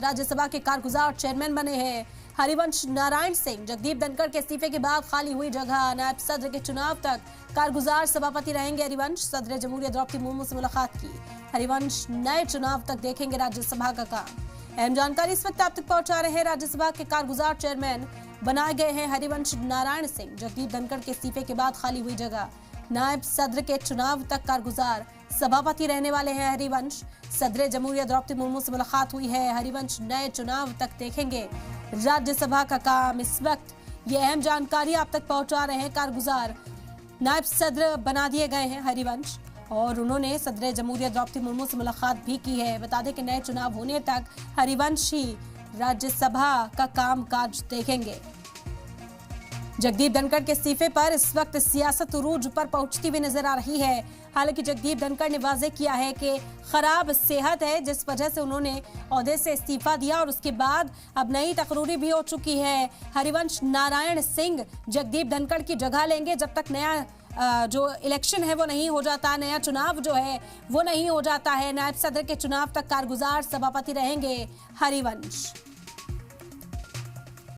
राज्यसभा के कारगुजार चेयरमैन बने हैं हरिवंश नारायण सिंह। जगदीप धनखड़ के इस्तीफे के बाद खाली हुई जगह नायब सदर के चुनाव तक कारगुजार सभापति रहेंगे हरिवंश। सदर जमहूरियत द्रौपदी मुर्मू से मुलाकात की हरिवंश नए चुनाव तक देखेंगे राज्यसभा का काम। अहम जानकारी इस वक्त आप तक पहुंचा रहे हैं। राज्यसभा के कारगुजार चेयरमैन बनाए गए हैं हरिवंश नारायण सिंह। जगदीप धनखड़ के इस्तीफे के बाद खाली हुई जगह नायब सदर के चुनाव तक कारगुजार सभापति रहने वाले हैं हरिवंश। सदर जमहूरियत द्रौपदी मुर्मू से मुलाकात हुई है। हरिवंश नए चुनाव तक देखेंगे राज्यसभा का काम। इस वक्त ये अहम जानकारी आप तक पहुंचा रहे हैं। कारगुजार नायब सदर बना दिए गए हैं हरिवंश और उन्होंने सदर जमहूरियत द्रौपदी मुर्मू से मुलाकात भी की है। बता दें कि नए चुनाव होने तक हरिवंश ही राज्यसभा का कामकाज देखेंगे। जगदीप धनखड़ के इस्तीफे पर इस वक्त सियासत उरूज पर पहुंचती हुई नजर आ रही है। हालांकि जगदीप धनखड़ ने वाजे किया है कि खराब सेहत है जिस वजह से उन्होंने ओहदे से इस्तीफा दिया और उसके बाद अब नई तकरूरी भी हो चुकी है। हरिवंश नारायण सिंह जगदीप धनखड़ की जगह लेंगे जब तक नया जो इलेक्शन है वो नहीं हो जाता, नया चुनाव जो है वो नहीं हो जाता है। नायब सदर के चुनाव तक कारगुजार सभापति रहेंगे हरिवंश।